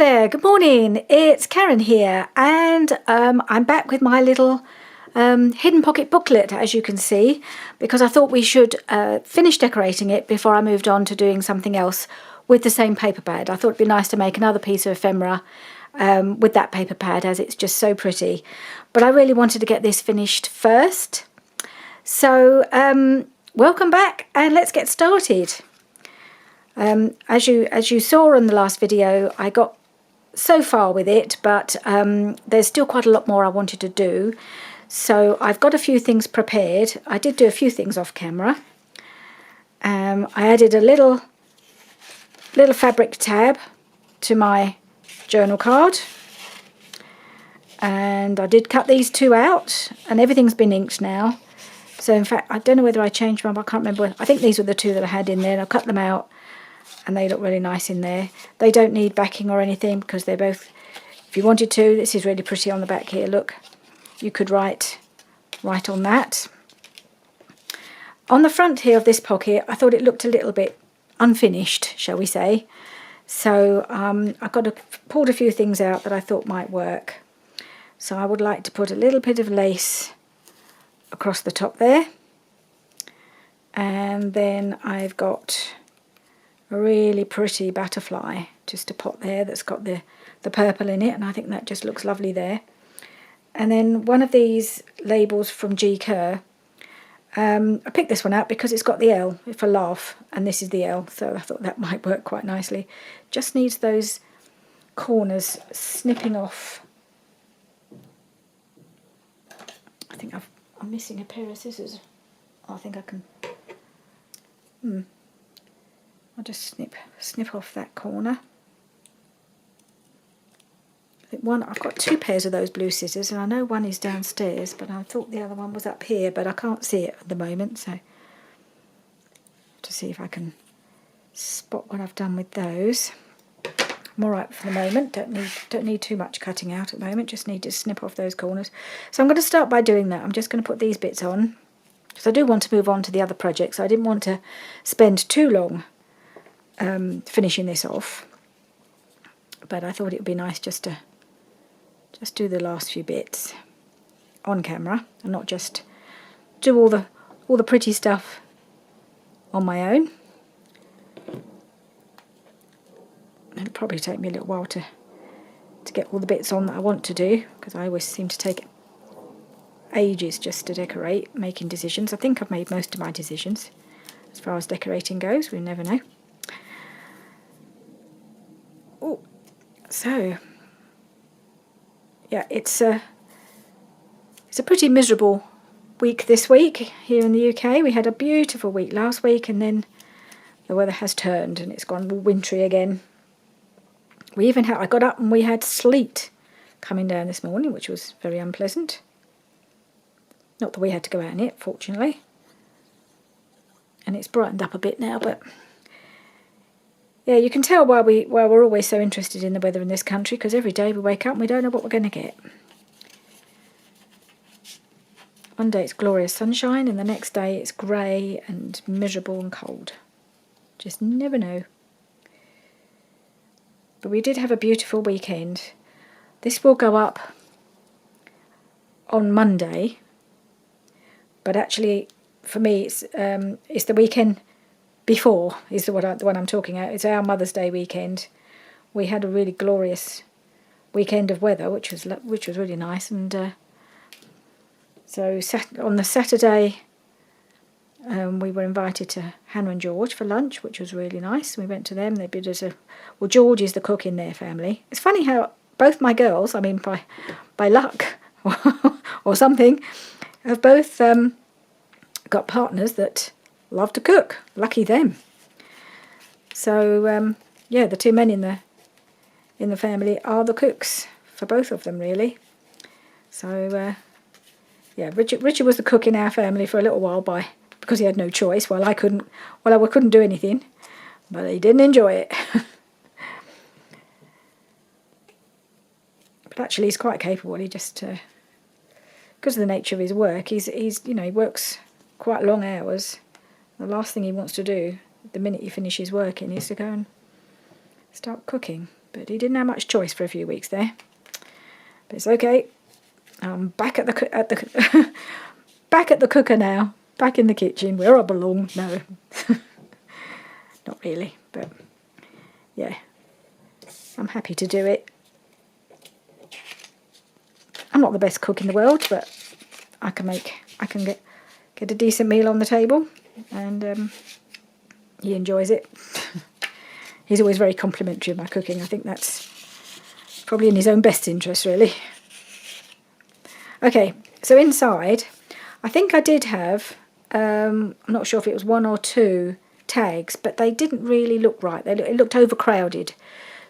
there, good morning, it's Karen here, and I'm back with my little Hidden Pocket Booklet, as you can see, because I thought we should finish decorating it before I moved on to doing something else with the same paper pad. I thought it'd be nice to make another piece of ephemera with that paper pad, as it's just so pretty. But I really wanted to get this finished first. So welcome back, and let's get started. As you saw in the last video, I got so far with it, but there's still quite a lot more I wanted to do. So I've got a few things prepared. I did do a few things off camera. I added a little fabric tab to my journal card, and I did cut these two out, and everything's been inked now. So in fact, I don't know whether I changed them, I can't remember. I think these were the two that I had in there, and I cut them out, and they look really nice in there. They don't need backing or anything, because they're both, if you wanted to, this is really pretty on the back here, look. You could write on that. On the front here of this pocket, I thought it looked a little bit unfinished, shall we say. So I've pulled a few things out that I thought might work. So I would like to put a little bit of lace across the top there. And then I've got a really pretty butterfly just a pot there that's got the purple in it, and I think that just looks lovely there. And then one of these labels from G. Kerr, I picked this one out because it's got the L for laugh, and this is the L, so I thought that might work quite nicely. Just needs those corners snipping off. I think I'm missing a pair of scissors. I think I can. I'll just snip off that corner. I think I've got two pairs of those blue scissors, and I know one is downstairs, but I thought the other one was up here, but I can't see it at the moment, so to see if I can spot what I've done with those. I'm all right for the moment. Don't need too much cutting out at the moment. Just need to snip off those corners. So I'm going to start by doing that. I'm just going to put these bits on, because I do want to move on to the other projects. I didn't want to spend too long finishing this off, but I thought it would be nice just to do the last few bits on camera and not just do all the pretty stuff on my own. It'll probably take me a little while to get all the bits on that I want to do, because I always seem to take ages just to decorate, making decisions. I think I've made most of my decisions as far as decorating goes. We never know. Oh, so yeah, it's a pretty miserable week this week here in the UK. We had a beautiful week last week, and then the weather has turned and it's gone wintry again. I got up and we had sleet coming down this morning, which was very unpleasant. Not that we had to go out in it, fortunately. And it's brightened up a bit now, but yeah, you can tell why we're always so interested in the weather in this country, because every day we wake up and we don't know what we're going to get. One day it's glorious sunshine, and the next day it's grey and miserable and cold. Just never know. But we did have a beautiful weekend. This will go up on Monday, but actually for me it's the weekend before is the one I'm talking about. It's our Mother's Day weekend. We had a really glorious weekend of weather, which was really nice. And so on the Saturday, we were invited to Hannah and George for lunch, which was really nice. We went to them. They bid us George is the cook in their family. It's funny how both my girls, I mean by luck or something, have both got partners that love to cook. Lucky them. So yeah, the two men in the family are the cooks for both of them, really. So yeah, Richard was the cook in our family for a little while because he had no choice. I couldn't do anything, but he didn't enjoy it. But actually, he's quite capable. He just because of the nature of his work, he works quite long hours. The last thing he wants to do the minute he finishes working is to go and start cooking. But he didn't have much choice for a few weeks there. But it's okay. I'm back at the back at the cooker now. Back in the kitchen where I belong. No, not really. But yeah, I'm happy to do it. I'm not the best cook in the world, but I can get a decent meal on the table, and he enjoys it. He's always very complimentary of my cooking. I think that's probably in his own best interest, really. Okay, so inside, I think I did have, I'm not sure if it was 1 or 2 tags, but they didn't really look right. It looked overcrowded.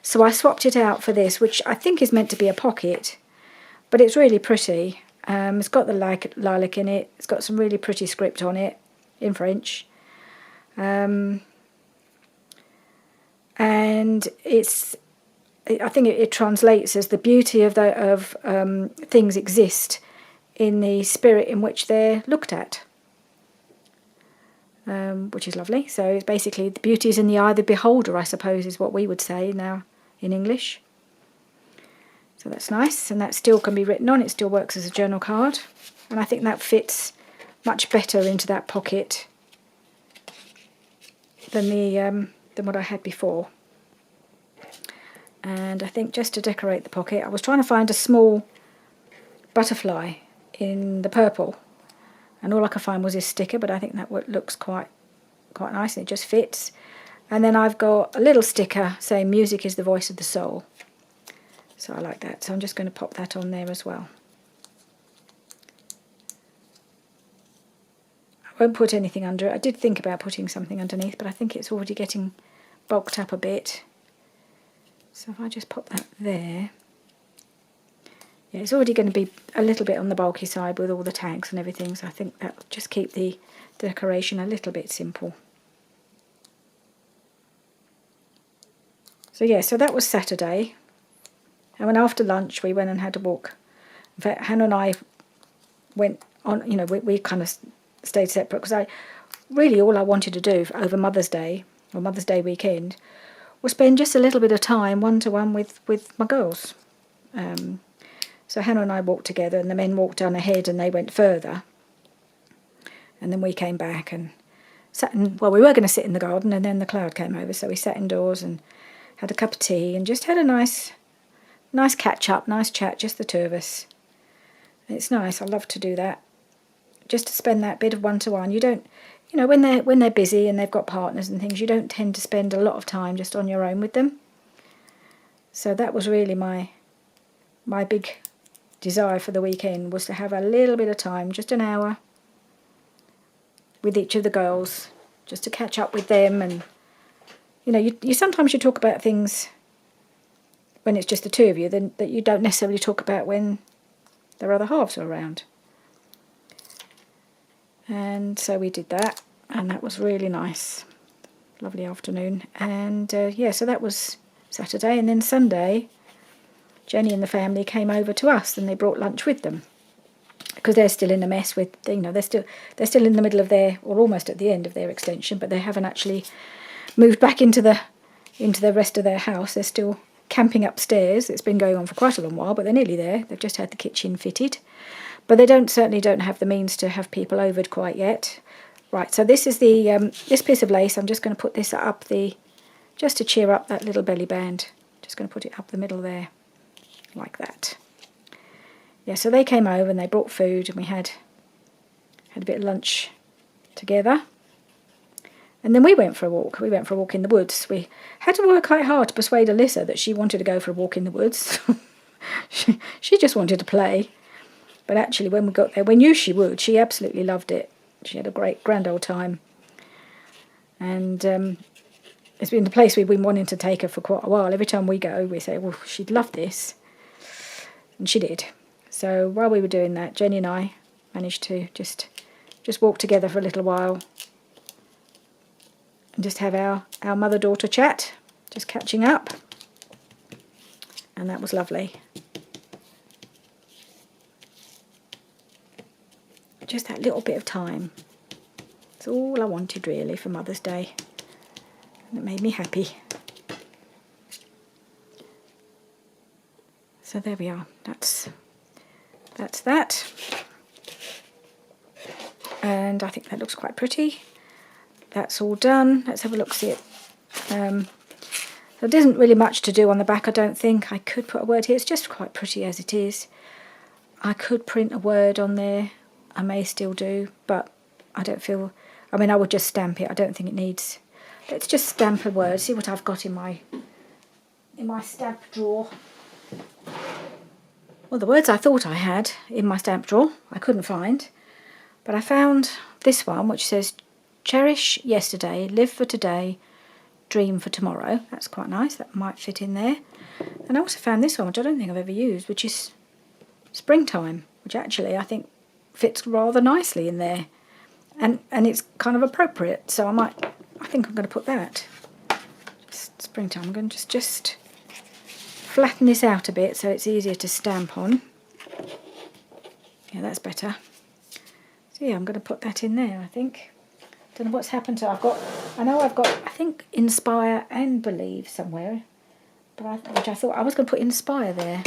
So I swapped it out for this, which I think is meant to be a pocket, but it's really pretty. It's got the lilac in it. It's got some really pretty script on it in French. And I think it translates as the beauty of things exist in the spirit in which they're looked at, which is lovely. So it's basically the beauty is in the eye of the beholder, I suppose, is what we would say now in English. So that's nice, and that still can be written on. It still works as a journal card, and I think that fits much better into that pocket than what I had before. And I think just to decorate the pocket, I was trying to find a small butterfly in the purple, and all I could find was this sticker, but I think that looks quite nice, and it just fits. And then I've got a little sticker saying music is the voice of the soul. So I like that. So I'm just going to pop that on there as well. I won't put anything under it. I did think about putting something underneath, but I think it's already getting bulked up a bit. So if I just pop that there. Yeah, it's already going to be a little bit on the bulky side with all the tags and everything. So I think that'll just keep the decoration a little bit simple. So yeah, so that was Saturday. And when after lunch we went and had a walk. In fact, Hannah and I went on, we kind of stayed separate because all I wanted to do over Mother's Day, or Mother's Day weekend, was spend just a little bit of time one-to-one with my girls. So Hannah and I walked together, and the men walked on ahead and they went further. And then we came back and sat we were going to sit in the garden, and then the cloud came over, so we sat indoors and had a cup of tea and just had a nice catch-up, nice chat, just the two of us. It's nice. I love to do that. Just to spend that bit of one-to-one. You don't, when they're busy and they've got partners and things, you don't tend to spend a lot of time just on your own with them. So that was really my big desire for the weekend, was to have a little bit of time, just an hour, with each of the girls, just to catch up with them. And, you sometimes you talk about things when it's just the two of you, then that you don't necessarily talk about when their other halves are around. And so we did that, and that was really nice. Lovely afternoon. And so that was Saturday. And then Sunday, Jenny and the family came over to us, and they brought lunch with them, because they're still in a mess with, they're still in the middle of or almost at the end of their extension, but they haven't actually moved back into the rest of their house. They're still camping upstairs. It's been going on for quite a long while, but they're nearly there. They've just had the kitchen fitted, but they certainly don't have the means to have people over quite yet. Right, so this is the this piece of lace. I'm just going to put this up just to cheer up that little belly band. Just going to put it up the middle there, like that. Yeah, so they came over and they brought food, and we had a bit of lunch together. And then we went for a walk. We went for a walk in the woods. We had to work quite hard to persuade Alyssa that she wanted to go for a walk in the woods. she just wanted to play. But actually, when we got there, we knew she would. She absolutely loved it. She had a grand old time. And it's been the place we've been wanting to take her for quite a while. Every time we go, we say, well, she'd love this. And she did. So while we were doing that, Jenny and I managed to just walk together for a little while and just have our mother-daughter chat, just catching up. And that was lovely. Just that little bit of time. It's all I wanted, really, for Mother's Day. And it made me happy. So there we are. That's that. And I think that looks quite pretty. That's all done. Let's have a look, see it. There isn't really much to do on the back, I don't think. I could put a word here. It's just quite pretty as it is. I could print a word on there. I may still do, but I don't feel... I mean, I would just stamp it. I don't think it needs... Let's just stamp a word. See what I've got in my stamp drawer. Well, the words I thought I had in my stamp drawer, I couldn't find. But I found this one, which says, cherish yesterday, live for today, dream for tomorrow. That's quite nice. That might fit in there. And I also found this one, which I don't think I've ever used, which is springtime, which actually I think fits rather nicely in there. And it's kind of appropriate, so I think I'm going to put that. Just springtime. I'm going to just flatten this out a bit so it's easier to stamp on. Yeah, that's better. So yeah, I'm going to put that in there, I think. Don't know what's happened to I think inspire and believe somewhere, which I thought I was going to put inspire there,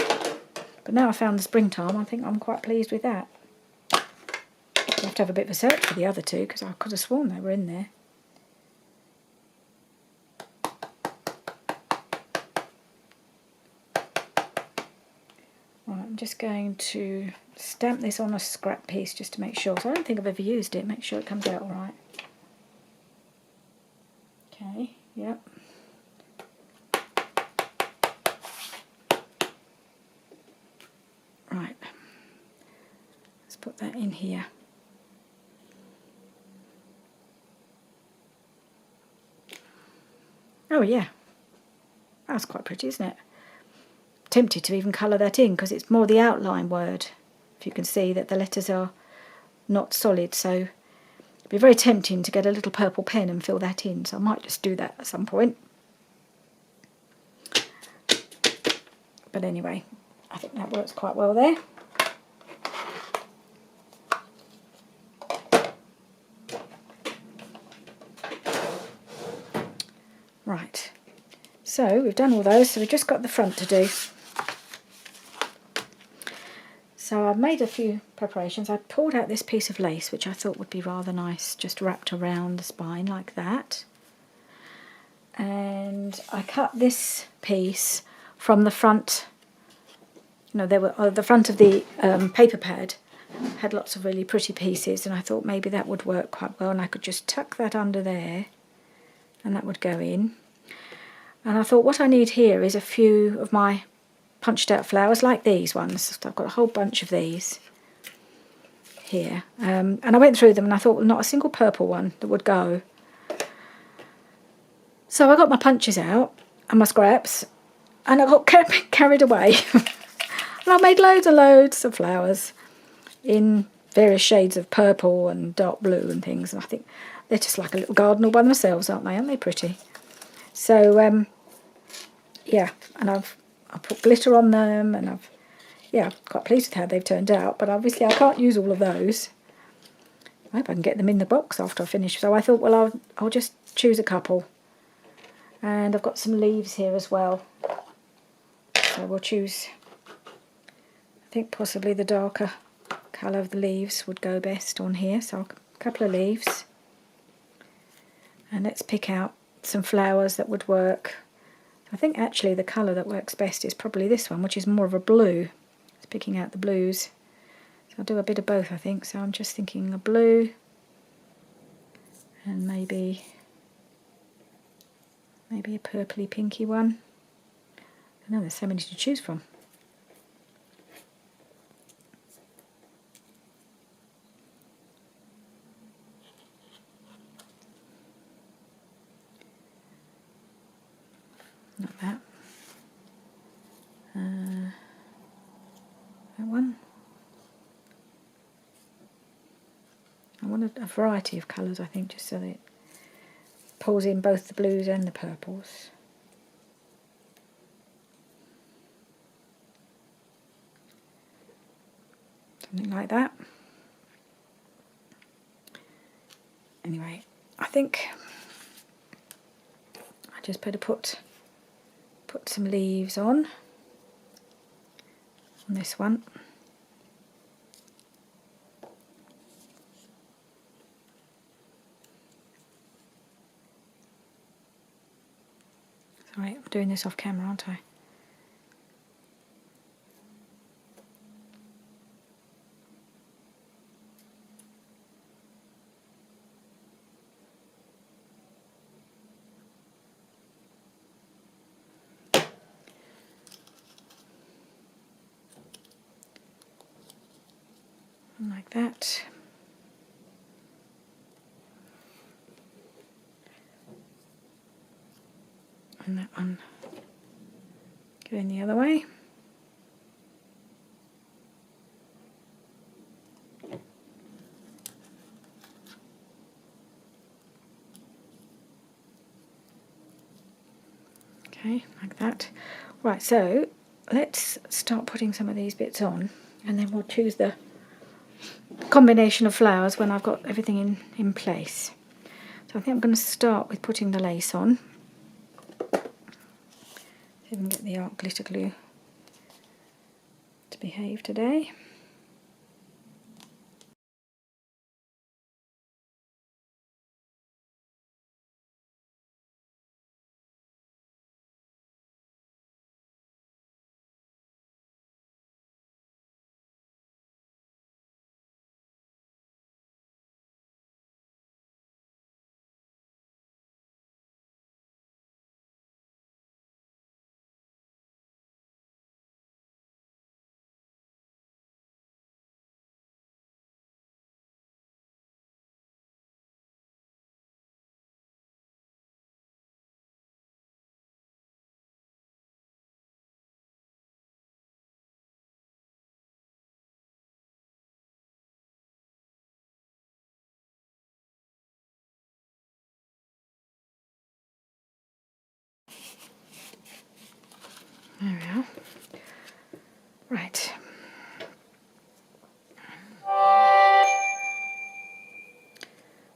but now I found the springtime. I think I'm quite pleased with that. I have to have a bit of a search for the other two because I could have sworn they were in there. Right, I'm just going to stamp this on a scrap piece just to make sure. So I don't think I've ever used it. Make sure it comes out all right. Okay, yep. Right, let's put that in here. Oh yeah, that's quite pretty, isn't it? Tempted to even colour that in because it's more the outline word. If you can see that the letters are not solid, so it'd be very tempting to get a little purple pen and fill that in, so I might just do that at some point. But anyway, I think that works quite well there. Right, so we've done all those, so we've just got the front to do. So I've made a few preparations. I pulled out this piece of lace, which I thought would be rather nice, just wrapped around the spine like that. And I cut this piece from the front. You know, the front of the paper pad had lots of really pretty pieces, and I thought maybe that would work quite well, and I could just tuck that under there, and that would go in. And I thought what I need here is a few of my punched out flowers like these ones. So I've got a whole bunch of these here. And I went through them and I thought, well, not a single purple one that would go. So I got my punches out and my scraps and I got carried away. And I made loads and loads of flowers in various shades of purple and dark blue and things. And I think they're just like a little garden all by themselves, aren't they? Aren't they pretty? So, yeah, and I put glitter on them, and I'm quite pleased with how they've turned out, but obviously I can't use all of those. I hope I can get them in the box after I finish. So I thought, well, I'll just choose a couple. And I've got some leaves here as well. So we'll choose, I think possibly the darker colour of the leaves would go best on here. So a couple of leaves. And let's pick out some flowers that would work. I think actually the colour that works best is probably this one, which is more of a blue. It's picking out the blues. So I'll do a bit of both, I think. So I'm just thinking a blue and maybe a purpley pinky one. I know there's so many to choose from. Not that. That one. I want a variety of colours, I think, just so that it pulls in both the blues and the purples. Something like that. Anyway, I think I just better put some leaves on. on this one. Sorry, I'm doing this off camera, aren't I? Like that. And that one going the other way. Okay, like that. Right, so let's start putting some of these bits on, and then we'll choose the combination of flowers when I've got everything in place. So I think I'm going to start with putting the lace on. See if we can get the art glitter glue to behave today. There we are. Right.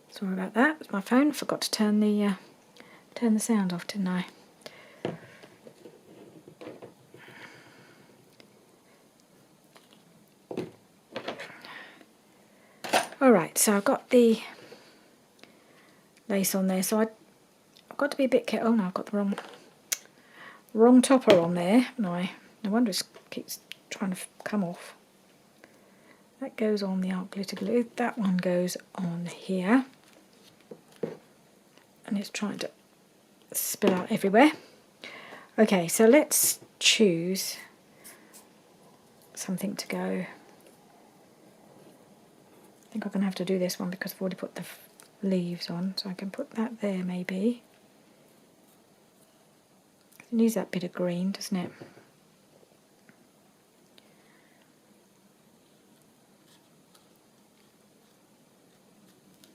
Sorry about that. It's my phone. Forgot to turn the sound off, didn't I? All right. So I've got the lace on there. So I've got to be a bit careful. Oh no, I've got the wrong topper on there. No wonder it keeps trying to come off. That goes on the art glitter glue. That one goes on here. And it's trying to spill out everywhere. Okay, so let's choose something to go. I think I'm going to have to do this one because I've already put the leaves on, so I can put that there maybe. It needs that bit of green, doesn't it?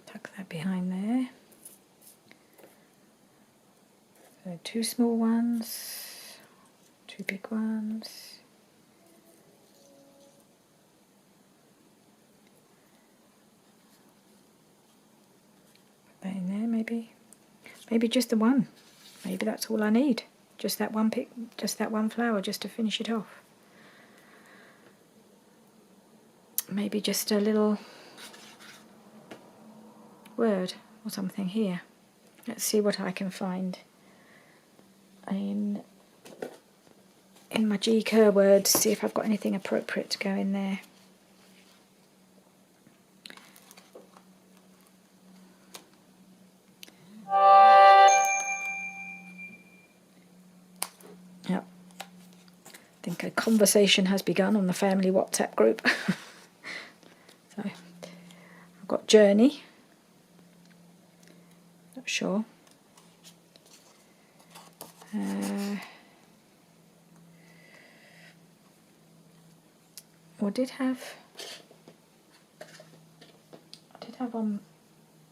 Tuck that behind there. So 2 small ones, 2 big ones. Put that in there maybe. Maybe just the one. Maybe that's all I need. Just that one flower just to finish it off. Maybe just a little word or something here. Let's see what I can find in my G-Cur words, see if I've got anything appropriate to go in there. Yep. I think a conversation has begun on the family WhatsApp group. So I've got journey. Not sure. I did have one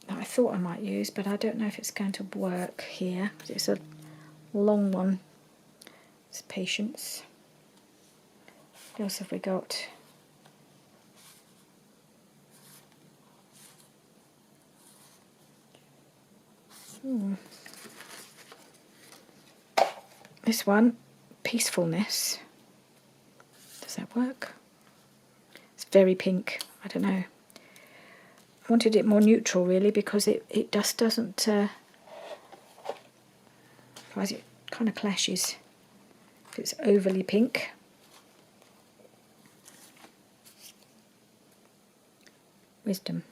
that I thought I might use, but I don't know if it's going to work here. It's a long one. It's patience. What else have we got? This one, peacefulness. Does that work? It's very pink. I don't know. I wanted it more neutral really, because it just doesn't, otherwise it kind of clashes if it's overly pink. Wisdom.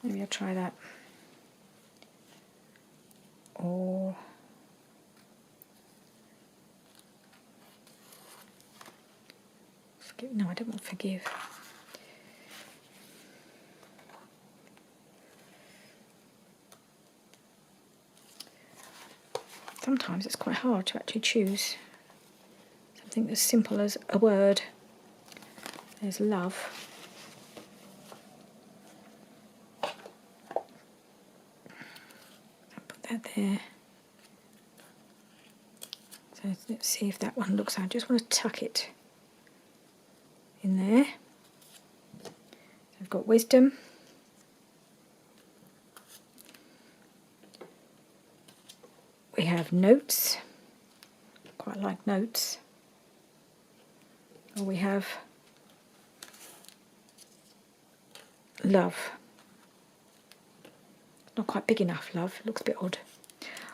Maybe I'll try that. Or forgive. No, I don't want forgive. Sometimes it's quite hard to actually choose something as simple as a word. There's love. I'll put that there. So let's see if that one looks. I just want to tuck it in there. I've got wisdom. We have notes. Quite like notes. Or we have love. Not quite big enough, love. It looks a bit odd.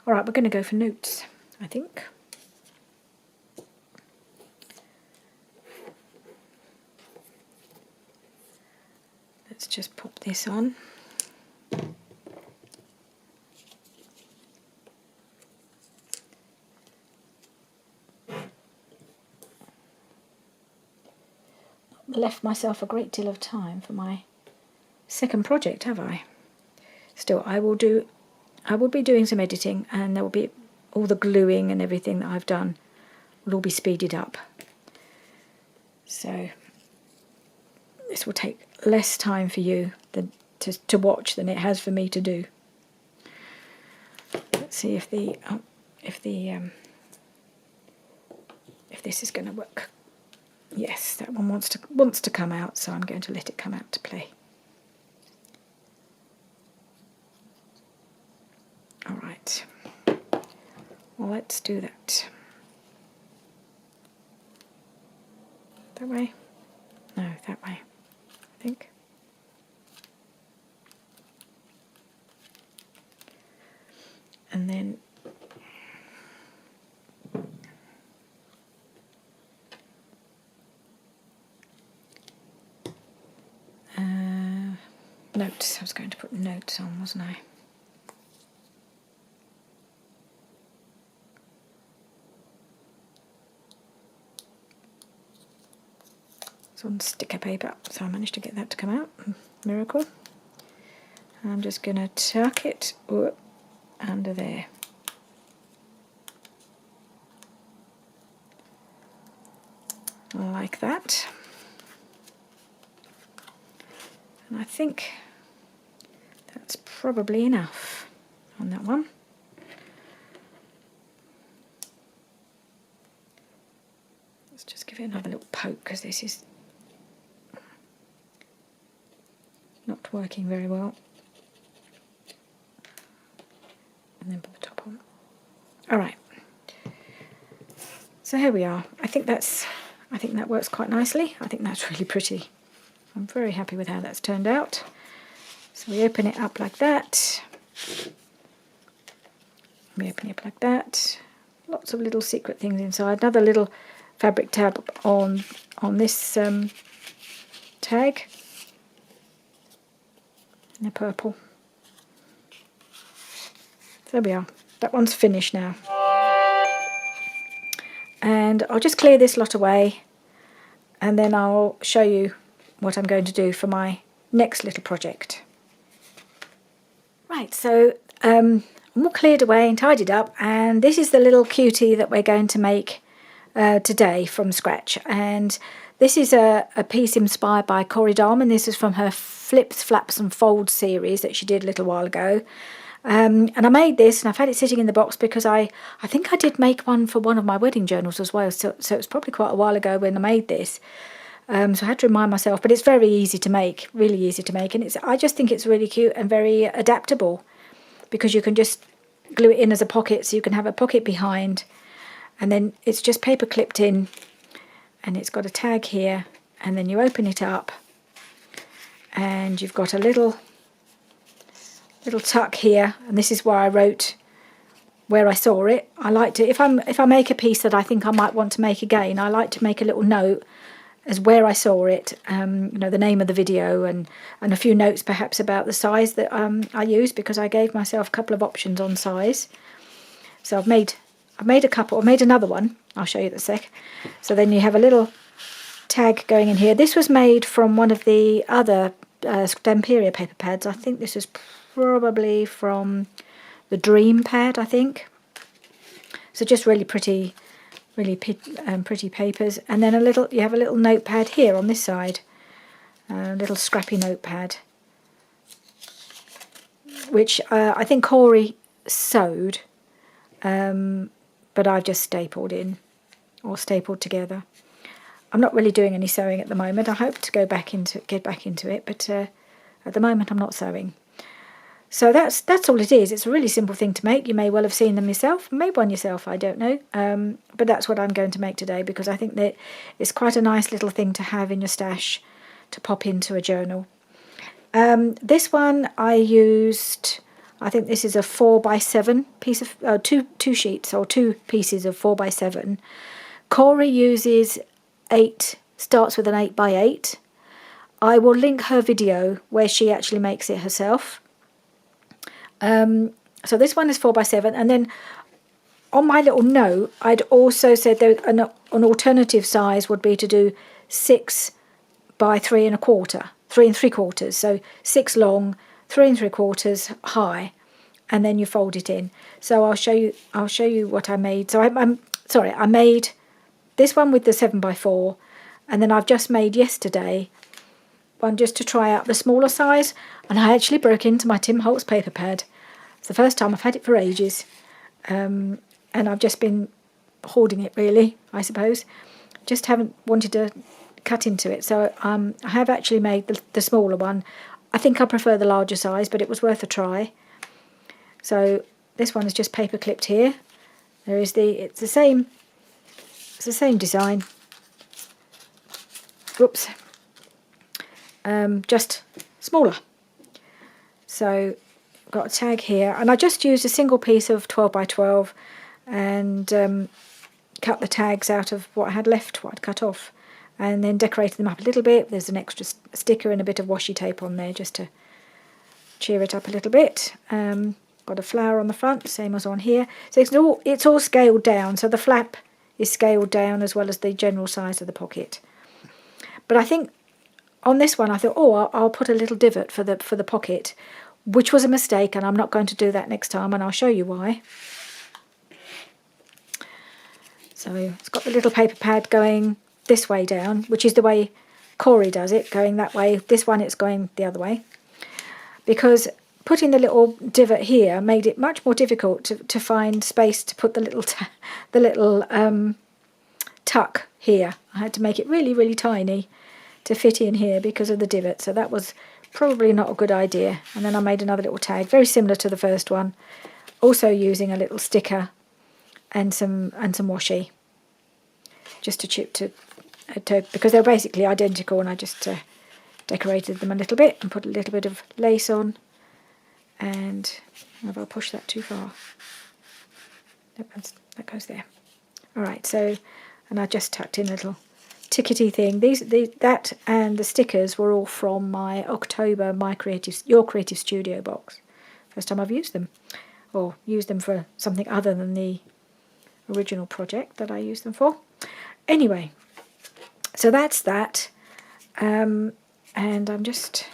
All right, we're going to go for notes, I think. Let's just pop this on. Left myself a great deal of time for my second project, have I? Still, I will be doing some editing, and there will be all the gluing and everything that I've done will all be speeded up. So this will take less time for you to watch than it has for me to do. Let's see if this is going to work. Yes, that one wants to come out, so I'm going to let it come out to play. All right. Well, let's do that. That way? No, that way, I think. And then notes. I was going to put notes on, wasn't I? It's on sticker paper, so I managed to get that to come out. Miracle. I'm just going to tuck it under there. Like that. And I think that's probably enough on that one. Let's just give it another little poke, because this is not working very well. And then put the top on. All right. So here we are. I think that works quite nicely. I think that's really pretty. I'm very happy with how that's turned out. So we open it up like that. We open it up like that. Lots of little secret things inside. Another little fabric tab on this tag. In the purple. So there we are. That one's finished now. And I'll just clear this lot away, and then I'll show you what I'm going to do for my next little project. Right, so I'm all cleared away and tidied up, and this is the little cutie that we're going to make today from scratch. And this is a piece inspired by CorI Dahmen. This is from her Flips, Flaps and Folds series that she did a little while ago. And I made this, and I've had it sitting in the box because I think I did make one for one of my wedding journals as well, so it's probably quite a while ago when I made this. So I had to remind myself, but it's very easy to make, really easy to make, and I just think it's really cute and very adaptable, because you can just glue it in as a pocket, so you can have a pocket behind, and then it's just paper clipped in, and it's got a tag here, and then you open it up and you've got a little tuck here, and this is where I wrote where I saw it. I like to, if I make a piece that I think I might want to make again, I like to make a little note as where I saw it, you know, the name of the video, and a few notes perhaps about the size that I used, because I gave myself a couple of options on size. So I've made a couple, or made another one. I'll show you in a sec. So then you have a little tag going in here. This was made from one of the other Stamperia paper pads. I think this is probably from the Dream pad, I think. So just really pretty papers. And then you have a little notepad here on this side, a little scrappy notepad, which I think CorI sewed, but I've just stapled in, or stapled together. I'm not really doing any sewing at the moment. I hope to get back into it, but at the moment I'm not sewing. So that's all it is. It's a really simple thing to make. You may well have seen them yourself, made one yourself, I don't know. But that's what I'm going to make today, because I think that it's quite a nice little thing to have in your stash to pop into a journal. This one I used, I think this is a 4x7 piece of, two sheets, or two pieces of 4x7. CorI uses 8, starts with an 8x8. I will link her video where she actually makes it herself. So this one is 4x7, and then on my little note I'd also said that an alternative size would be to do 6 by 3 3/3, so 6 long, 3 3/4 high, and then you fold it in. So I'll show you what I made. So I made this one with the 7x4, and then I've just made yesterday one just to try out the smaller size, and I actually broke into my Tim Holtz paper pad. It's the first time I've had it for ages, and I've just been hoarding it, really, I suppose. Just haven't wanted to cut into it. So I have actually made the smaller one. I think I prefer the larger size, but it was worth a try. So this one is just paper clipped here. It's the same design. Whoops. Just smaller. So got a tag here, and I just used a single piece of 12x12 and cut the tags out of what I had left, what I'd cut off, and then decorated them up a little bit. There's an extra sticker and a bit of washi tape on there just to cheer it up a little bit. Got a flower on the front, same as on here. So it's all scaled down, so the flap is scaled down as well as the general size of the pocket. But I think on this one I thought, I'll put a little divot for the pocket, which was a mistake, and I'm not going to do that next time, and I'll show you why. So it's got the little paper pad going this way down, which is the way CorI does it, going that way. This one it's going the other way, because putting the little divot here made it much more difficult to find space to put the little tuck here. I had to make it really, really tiny to fit in here because of the divot, so that was probably not a good idea. And then I made another little tag, very similar to the first one, also using a little sticker and some washi, just to chip to because they're basically identical, and I just decorated them a little bit and put a little bit of lace on. And if I push that too far, that goes there. All right, so, and I just tucked in a little tickety thing. That and the stickers were all from my October Your Creative Studio box. First time I've used them, or used them for something other than the original project that I used them for. Anyway, so that's that. And I'm just...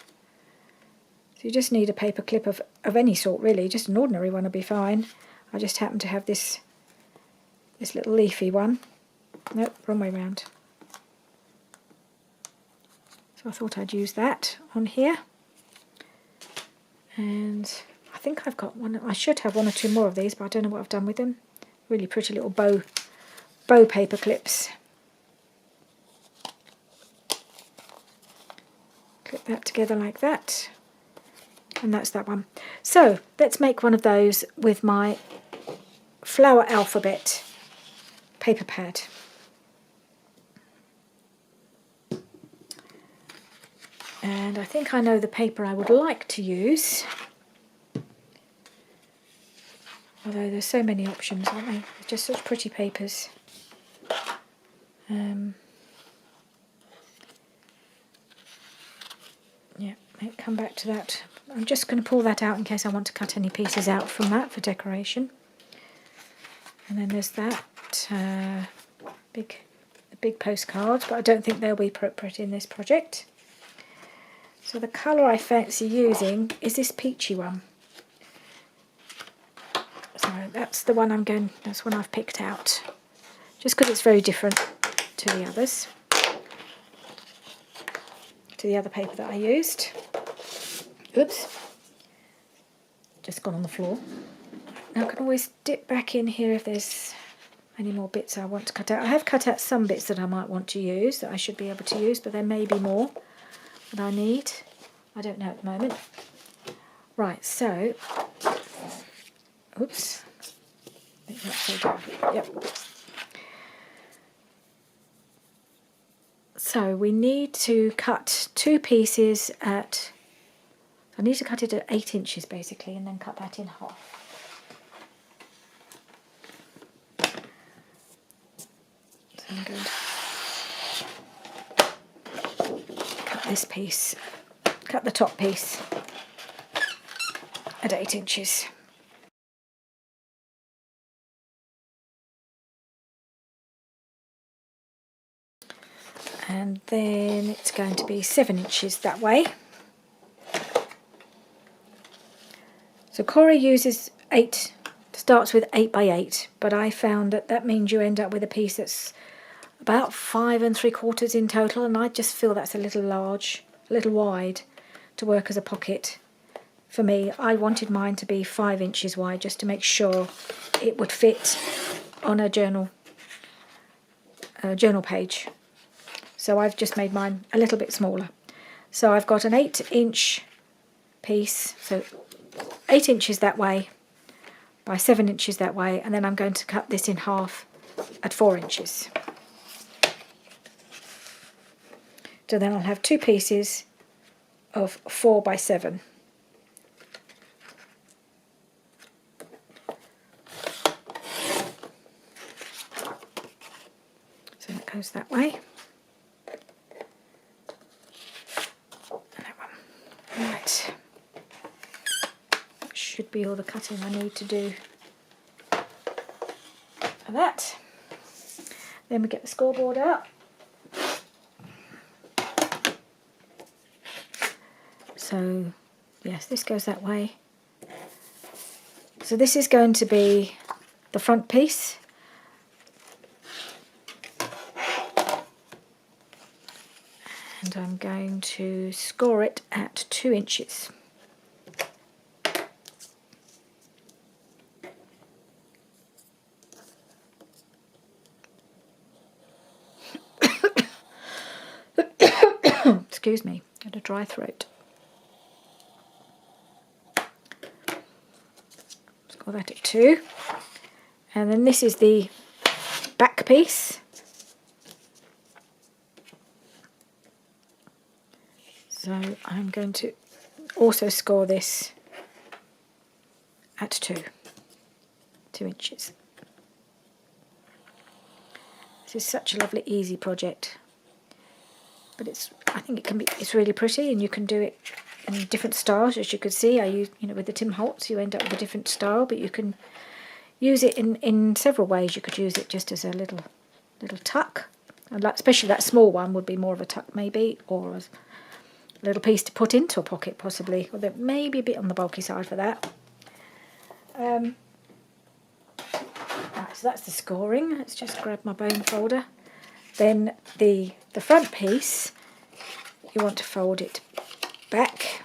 So you just need a paper clip of any sort, really. Just an ordinary one will be fine. I just happen to have this little leafy one. Nope, wrong way round. So I thought I'd use that on here. And I think I've got one. I should have one or two more of these, but I don't know what I've done with them. Really pretty little bow paper clips. Clip that together like that. And that's that one. So let's make one of those with my Flower Alphabet paper pad. And I think I know the paper I would like to use. Although there's so many options, aren't they? They're just such pretty papers. Yeah, might come back to that. I'm just going to pull that out in case I want to cut any pieces out from that for decoration. And then there's that the big postcards, but I don't think they'll be appropriate in this project. So the colour I fancy using is this peachy one. So that's the one that's one I've picked out. Just because it's very different to the others. To the other paper that I used. Oops. Just gone on the floor. Now I can always dip back in here if there's any more bits I want to cut out. I have cut out some bits that I might want to use, that I should be able to use, but there may be more that I need. I don't know at the moment. Right, so... Oops. Yep. So we need to cut two pieces at... I need to cut it at 8 inches basically, and then cut that in half. So I'm going to cut this piece, cut the top piece at 8 inches. And then it's going to be 7 inches that way. So CorI uses starts with 8 by 8, but I found that means you end up with a piece that's about 5 3/4 in total, and I just feel that's a little large, a little wide to work as a pocket. For me, I wanted mine to be 5 inches wide just to make sure it would fit on a journal page. So I've just made mine a little bit smaller. So I've got an 8-inch piece, so 8 inches that way by 7 inches that way, and then I'm going to cut this in half at 4 inches. So then I'll have two pieces of 4 by 7. So that goes that way. And that one. Right. Should be all the cutting I need to do for that. Then we get the scoreboard out. So yes, this goes that way. So this is going to be the front piece. And I'm going to score it at 2 inches. Excuse me, got a dry throat. Score that at 2. And then this is the back piece. So I'm going to also score this at 2 inches. This is such a lovely, easy project. But I think it's really pretty, and you can do it in different styles, as you could see. With the Tim Holtz, you end up with a different style, but you can use it in several ways. You could use it just as a little tuck, and especially that small one would be more of a tuck maybe, or a little piece to put into a pocket possibly, although maybe a bit on the bulky side for that. Right, so that's the scoring. Let's just grab my bone folder. Then the front piece, you want to fold it back.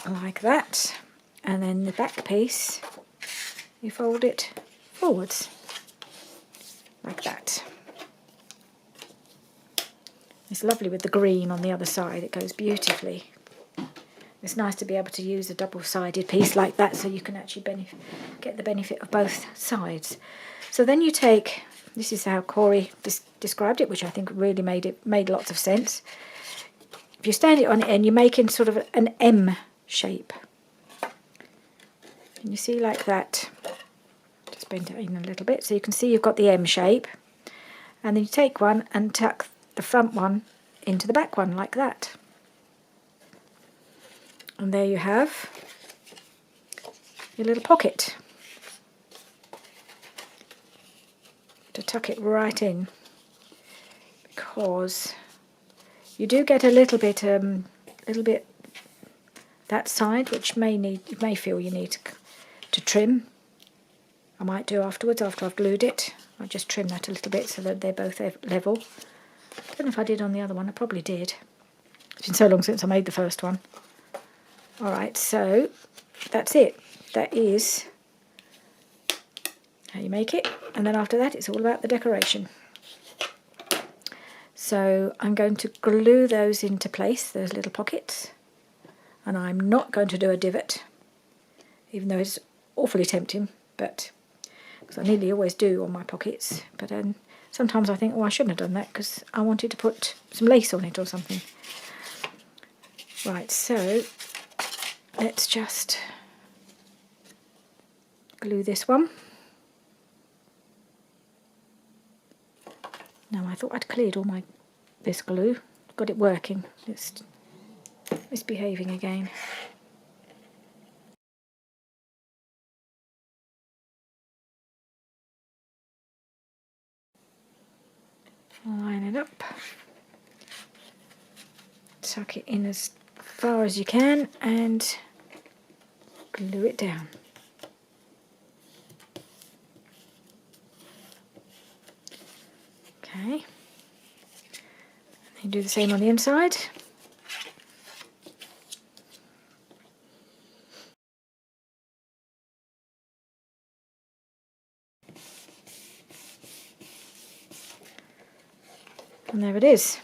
Like that. And then the back piece, you fold it forwards. Like that. It's lovely with the green on the other side. It goes beautifully. It's nice to be able to use a double-sided piece like that, so you can actually get the benefit of both sides. So then you take This is how CorI described it, which I think really made lots of sense. If you stand it on end, you're making sort of an M shape. And you see like that. Just bend it in a little bit so you can see you've got the M shape. And then you take one and tuck the front one into the back one like that. And there you have your little pocket. To tuck it right in, because you do get a little bit that side, which you may feel you need to trim. I might do afterwards after I've glued it. I'll just trim that a little bit so that they're both level. I don't know if I did on the other one. I probably did. It's been so long since I made the first one. Alright, so that's it. That is how you make it. And then after that, it's all about the decoration. So I'm going to glue those into place, those little pockets. And I'm not going to do a divot, even though it's awfully tempting, but because I nearly always do on my pockets. But sometimes I think, oh, I shouldn't have done that because I wanted to put some lace on it or something. Right, so let's just glue this one. Now I thought I'd cleared all this glue. Got it working. It's misbehaving again. Line it up. Tuck it in as far as you can and glue it down. Okay. You do the same on the inside. And there it is.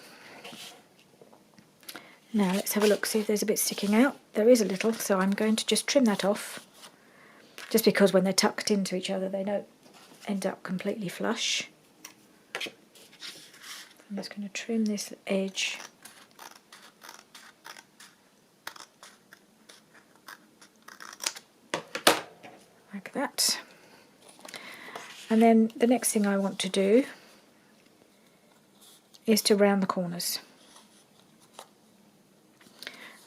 Now let's have a look, see if there's a bit sticking out. There is a little, so I'm going to just trim that off. Just because when they're tucked into each other, they don't end up completely flush. I'm just going to trim this edge. Like that. And then the next thing I want to do is to round the corners.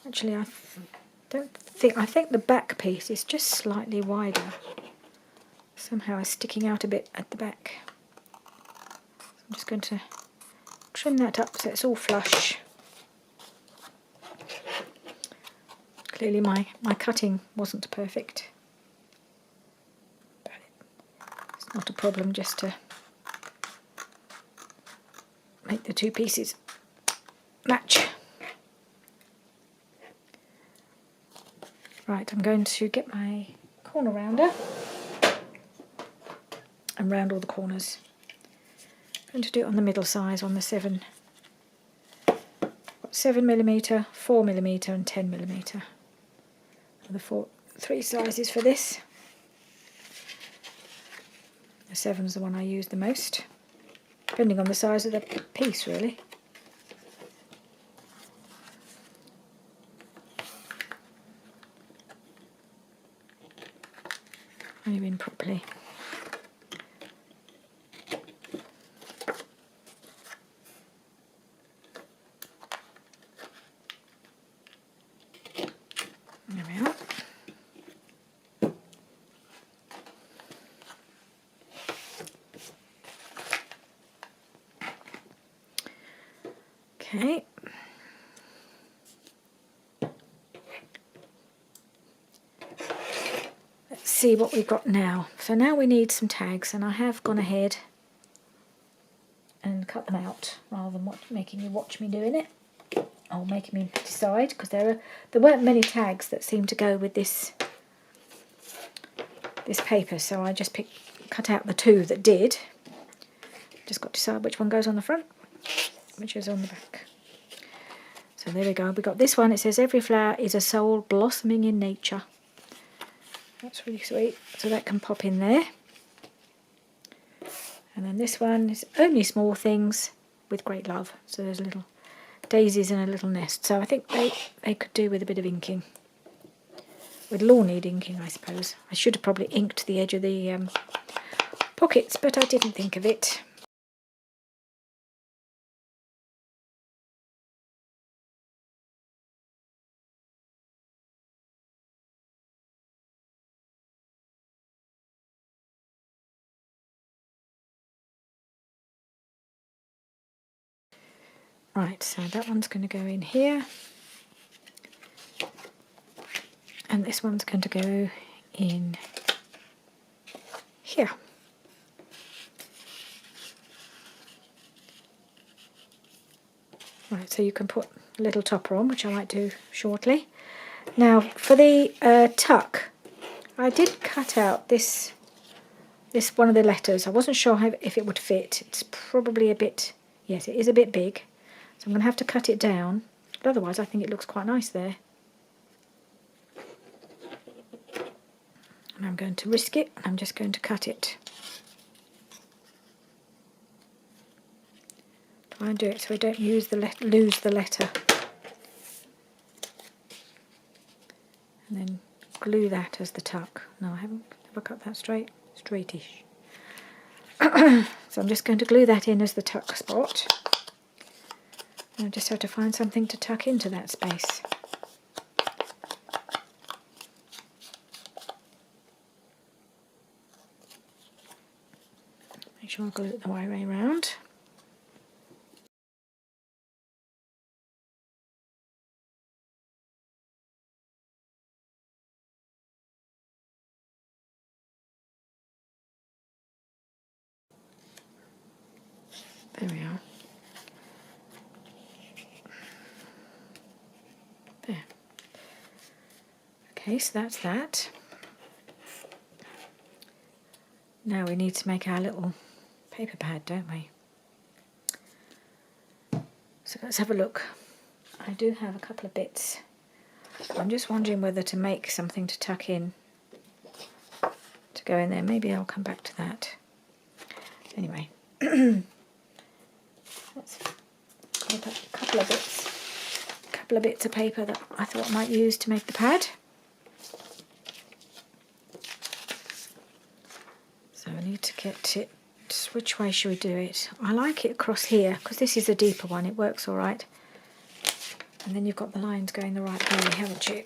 Actually, I think the back piece is just slightly wider. Somehow it's sticking out a bit at the back. I'm just going to trim that up so it's all flush. Clearly my cutting wasn't perfect. But it's not a problem just to make the two pieces match. Right, I'm going to get my corner rounder and round all the corners. I'm going to do it on the middle size, on the 7mm, 4mm and 10mm. The three sizes for this. The 7's the one I use the most, depending on the size of the piece really. Only in properly. There we are. Okay. Let's see what we've got now. So now we need some tags, and I have gone ahead and cut them out rather than making you watch me doing it, or making me decide, because there weren't many tags that seemed to go with this paper, so I just cut out the two that did. Just got to decide which one goes on the front, which is on the back. So there we go. We got this one. It says every flower is a soul blossoming in nature. That's really sweet. So that can pop in there. And then this one is only small things with great love. So there's little daisies in a little nest. So I think they could do with a bit of inking. With lawn-need inking, I suppose. I should have probably inked the edge of the pockets, but I didn't think of it. Right, so that one's going to go in here. And this one's going to go in here. Right, so you can put a little topper on, which I might do shortly. Now, for the tuck, I did cut out this one of the letters. I wasn't sure if it would fit. It's probably a bit, yes, it is a bit big. So I'm going to have to cut it down. But otherwise, I think it looks quite nice there. And I'm going to risk it, and I'm just going to cut it. Try and do it so I don't lose the letter. And then glue that as the tuck. No, I haven't. Have I cut that straight? Straightish. So I'm just going to glue that in as the tuck spot. And I just have to find something to tuck into that space. Make sure I glue it the right way around. There we are. There. Okay, so that's that. Now we need to make our little paper pad, don't we? So let's have a look. I do have a couple of bits. I'm just wondering whether to make something to tuck in to go in there. Maybe I'll come back to that. Anyway, let's cut up a couple of bits of paper that I thought I might use to make the pad. So I need to get it. Which way should we do it? I like it across here because this is a deeper one. It works all right. And then you've got the lines going the right way, haven't you?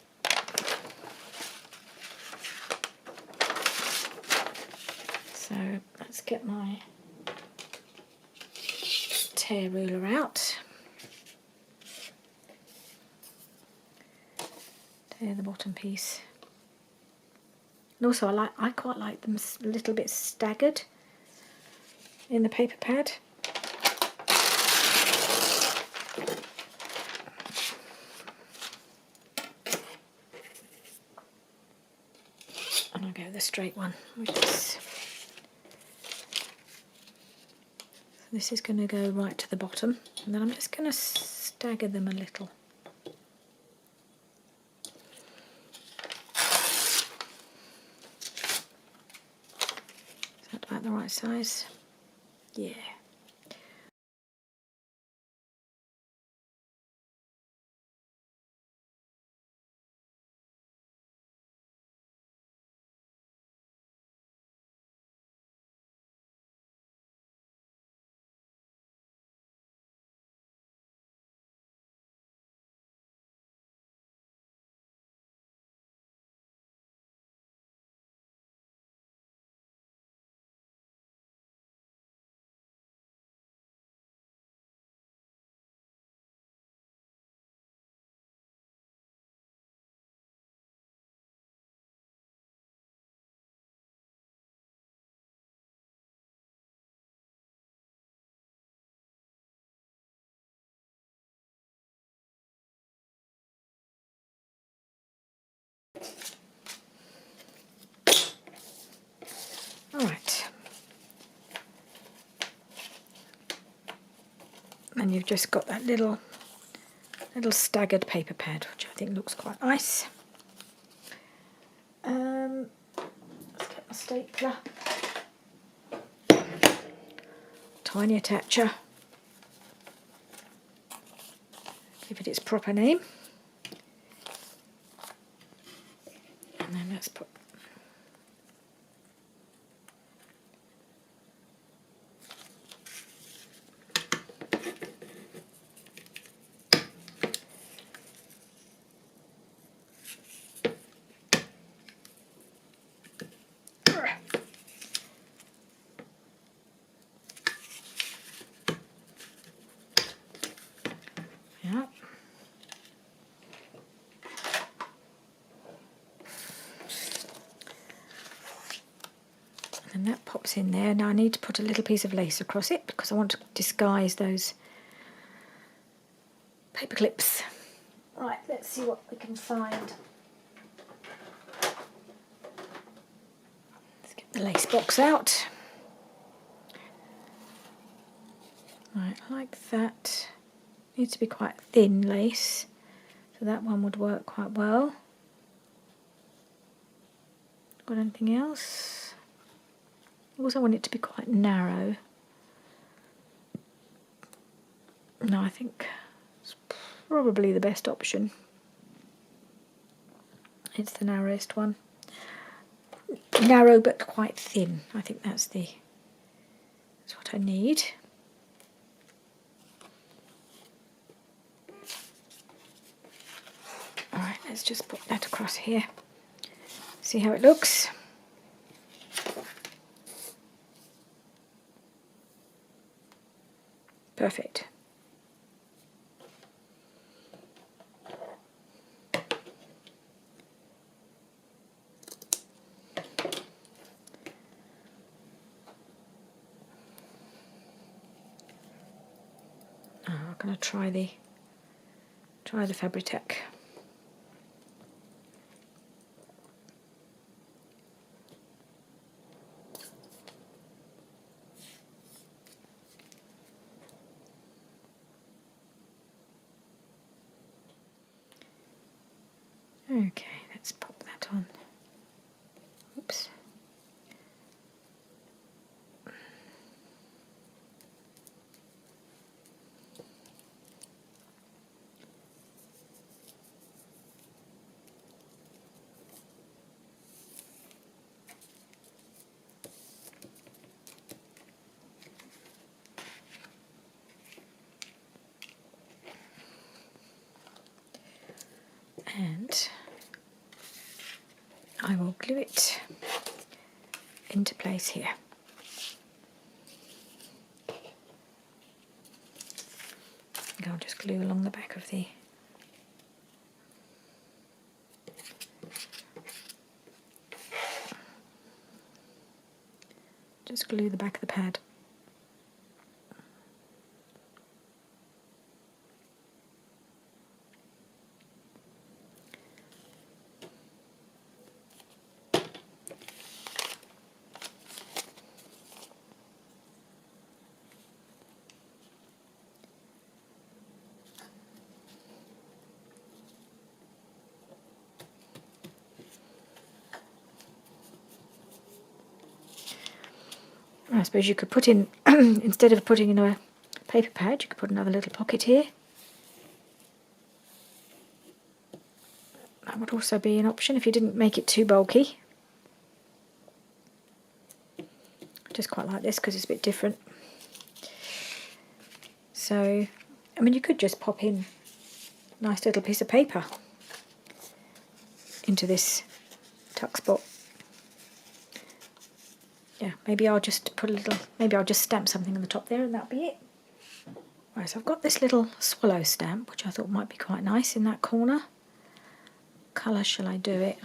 So let's get my tear ruler out. Tear the bottom piece. And also I quite like them a little bit staggered in the paper pad. And I'll go the straight one, which is, this is going to go right to the bottom, and then I'm just going to stagger them a little. Is that about the right size? Yeah. Alright, and you've just got that little staggered paper pad, which I think looks quite nice. Let's get my stapler. tiny attacher. Give it its proper name. And then let's put yeah. And that pops in there. Now I need to put a little piece of lace across it because I want to disguise those paper clips. Right, let's see what we can find. Let's get the lace box out. Right, like that. Needs to be quite thin lace, so that one would work quite well. Got anything else? I also want it to be quite narrow. No, I think it's probably the best option. It's the narrowest one. Narrow but quite thin. I think that's what I need. Alright, let's just put that across here. See how it looks. Perfect. I'm going to try the Fabri-Tac. Okay, let's pop that on. Oops. And I will glue it into place here. I'll just glue along the back of the glue the back of the pad. I suppose you could put in, instead of putting in a paper pad, you could put another little pocket here. That would also be an option if you didn't make it too bulky. I just quite like this because it's a bit different. So, I mean, you could just pop in a nice little piece of paper into this tuck spot. Yeah, maybe I'll just stamp something on the top there and that'll be it. Right, so I've got this little swallow stamp, which I thought might be quite nice in that corner. What colour shall I do it?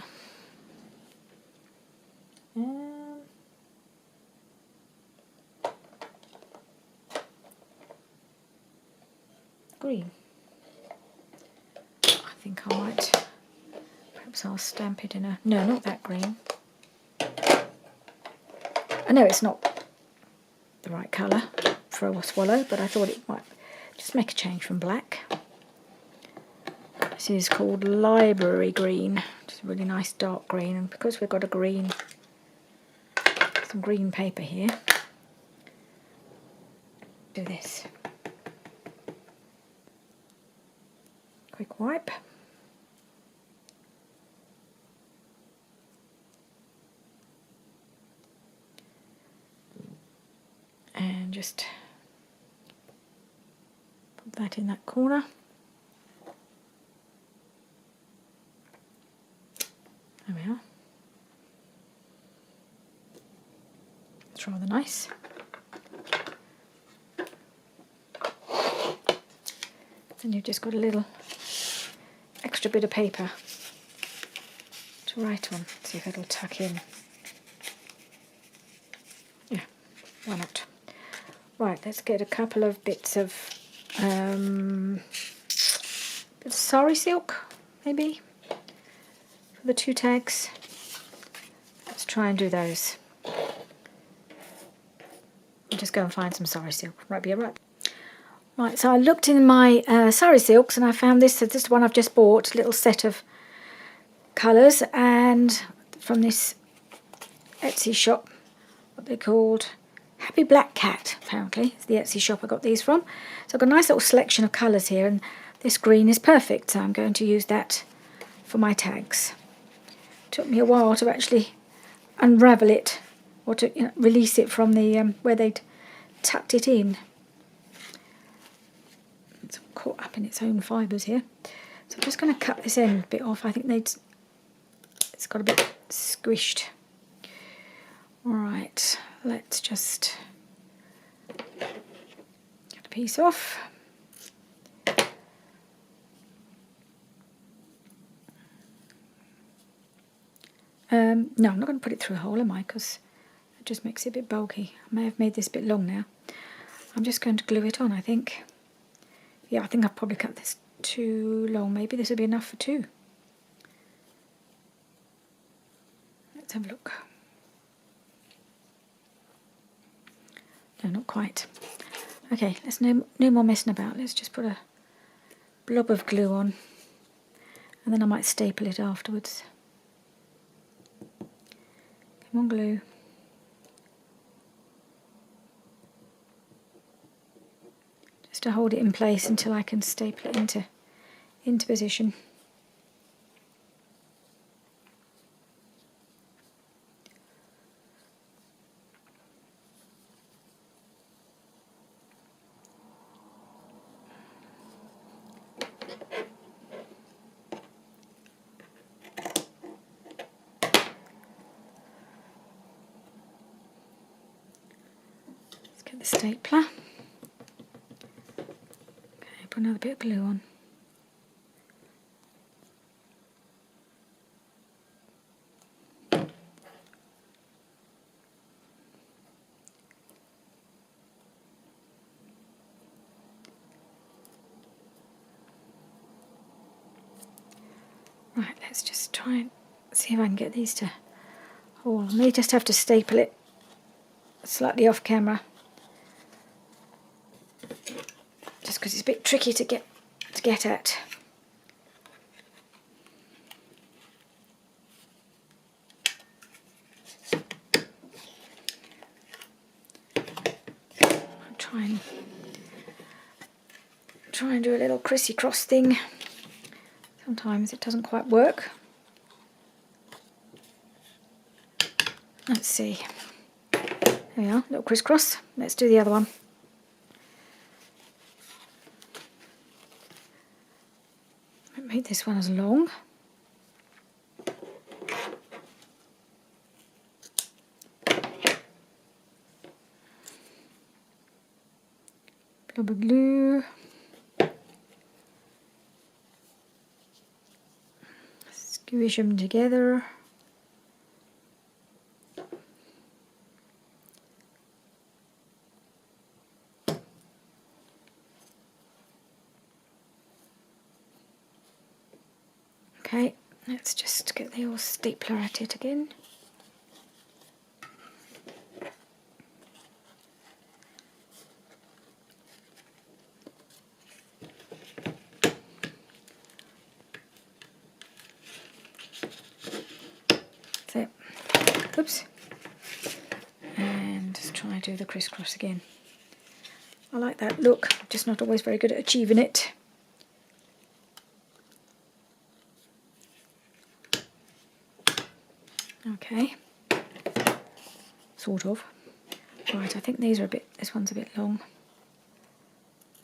Green. I think I might, perhaps I'll stamp it in a, no, not that green. I know it's not the right colour for a swallow, but I thought it might just make a change from black. This is called library green. It's a really nice dark green, and because we've got some green paper here, Do this. Quick wipe. And just put that in that corner. There we are. It's rather nice. Then you've just got a little extra bit of paper to write on. See if it'll tuck in. Yeah, why not? Right, let's get a couple of bits of sari silk, maybe, for the 2 tags. Let's try and do those. I'll just go and find some sari silk. Right, be right. Right, so I looked in my sari silks and I found this is one I've just bought, a little set of colours, and from this Etsy shop, what they're called Happy Black Cat, apparently. It's the Etsy shop I got these from. So I've got a nice little selection of colours here, and this green is perfect, so I'm going to use that for my tags. It took me a while to actually unravel it, or to release it from the where they'd tucked it in. It's caught up in its own fibres here. So I'm just going to cut this end bit off. I think it's got a bit squished. Alright, let's just get a piece off. No, I'm not going to put it through a hole, am I? Because it just makes it a bit bulky. I may have made this a bit long now. I'm just going to glue it on, I think. Yeah, I think I've probably cut this too long. Maybe this will be enough for 2. Let's have a look. No, not quite. Okay, let's no more messing about. Let's just put a blob of glue on, and then I might staple it afterwards. Come on, glue. Just to hold it in place until I can staple it into position. Get the stapler. Okay, put another bit of glue on. Right, let's just try and see if I can get these to hold. I may just have to staple it slightly off camera, just because it's a bit tricky to get at. I'll try and do a little crissy-cross thing. Sometimes it doesn't quite work. Let's see. There we are, little crisscross. Let's do the other one. I made this one as long. Blob of glue. Squish them together. Okay, let's just get the old stapler at it again. That's it. Oops. And just try and do the crisscross again. I like that look, I'm just not always very good at achieving it. Okay, sort of. Right, I think these are a bit, this one's a bit long.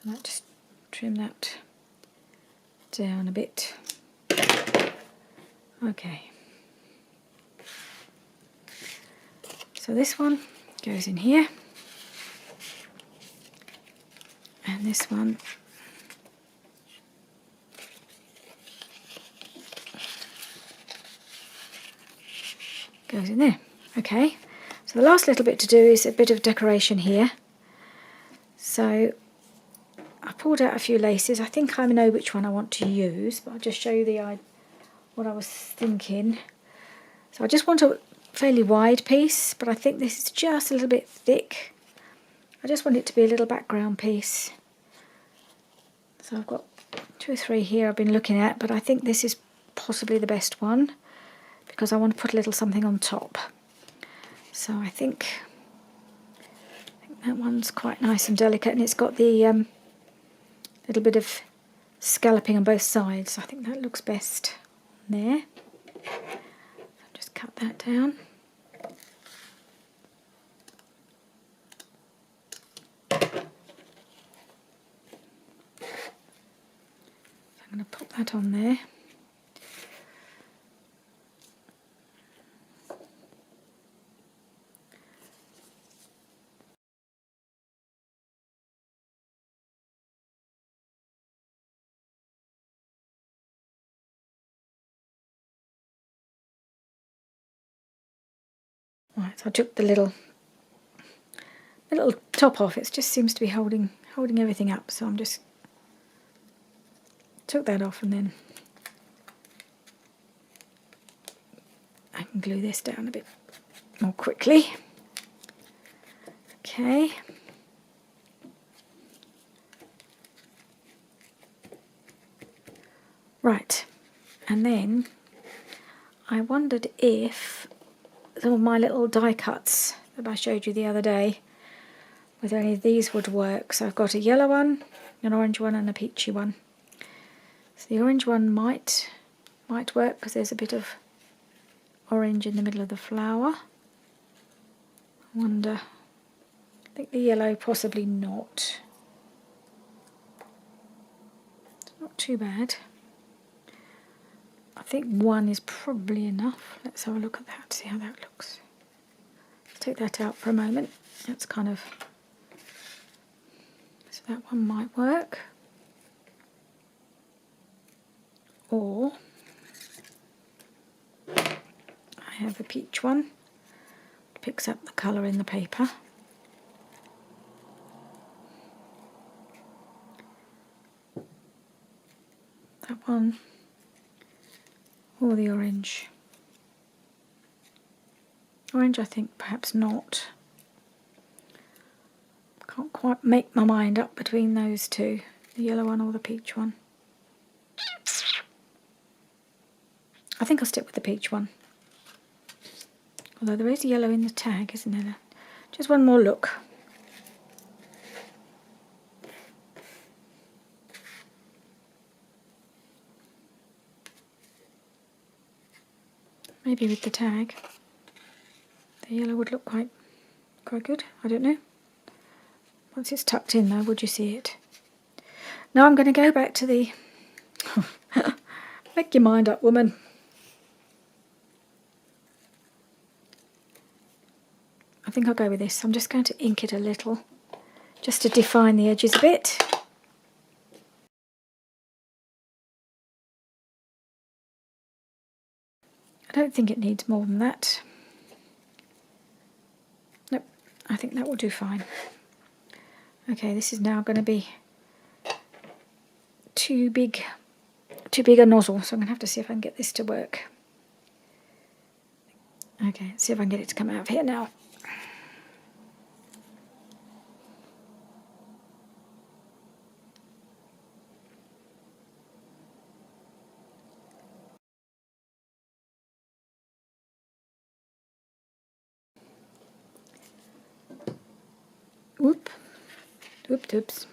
I might just trim that down a bit. Okay. So this one goes in here. And this one goes in there. Okay, so the last little bit to do is a bit of decoration here. So I pulled out a few laces. I think I know which one I want to use, but I'll just show you what I was thinking. So I just want a fairly wide piece, but I think this is just a little bit thick. I just want it to be a little background piece. So I've got 2 or 3 here I've been looking at, but I think this is possibly the best one because I want to put a little something on top. So I think that one's quite nice and delicate, and it's got the little bit of scalloping on both sides. I think that looks best there. I'll just cut that down. I'm going to put that on there. Right, so I took the little top off. It just seems to be holding everything up. So I'm just took that off, and then I can glue this down a bit more quickly. Okay. Right, and then I wondered if some of my little die cuts that I showed you the other day, whether any of these would work. So I've got a yellow one, an orange one, and a peachy one. So the orange one might work because there's a bit of orange in the middle of the flower. I wonder. I think the yellow possibly not. It's not too bad. I think one is probably enough. Let's have a look at that, see how that looks. Let's take that out for a moment. That's kind of, so that one might work. Or I have a peach one. Picks up the colour in the paper. That one. Or the orange. Orange, I think perhaps not. Can't quite make my mind up between those two, the yellow one or the peach one. I think I'll stick with the peach one. Although there is yellow in the tag, isn't there? Just one more look. Maybe with the tag, the yellow would look quite good. I don't know. Once it's tucked in though, would you see it? Now I'm going to go back to the... Make your mind up, woman. I think I'll go with this. I'm just going to ink it a little, just to define the edges a bit. I don't think it needs more than that. Nope, I think that will do fine. Okay, this is now going to be too big a nozzle, so I'm going to have to see if I can get this to work. Okay, let's see if I can get it to come out of here now. Whoop. Oops.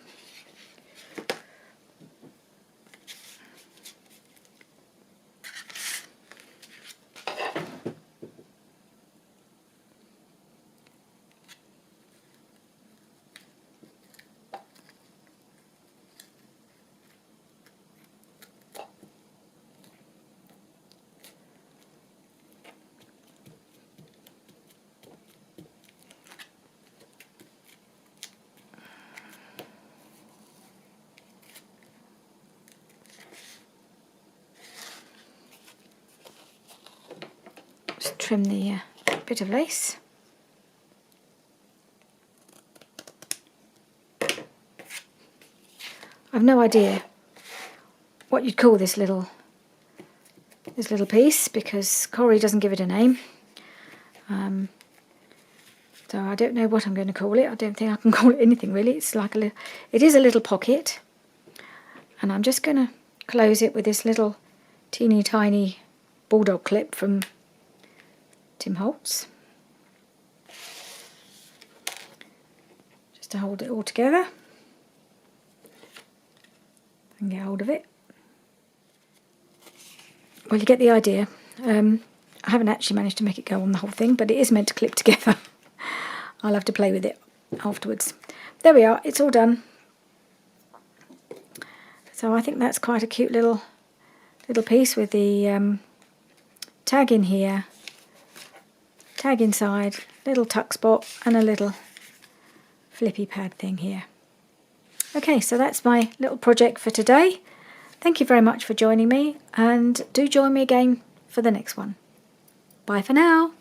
Just trim the bit of lace. I've no idea what you'd call this little piece, because CorI doesn't give it a name. So I don't know what I'm going to call it. I don't think I can call it anything really. It's like it is a little pocket, and I'm just going to close it with this little teeny tiny bulldog clip from Tim Holtz, just to hold it all together and get hold of it. Well, you get the idea. I haven't actually managed to make it go on the whole thing, but it is meant to clip together. I'll have to play with it afterwards. There we are, it's all done. So I think that's quite a cute little piece with the tag in here, tag inside, little tuck spot, and a little flippy pad thing here. Okay, so that's my little project for today. Thank you very much for joining me, and do join me again for the next one. Bye for now.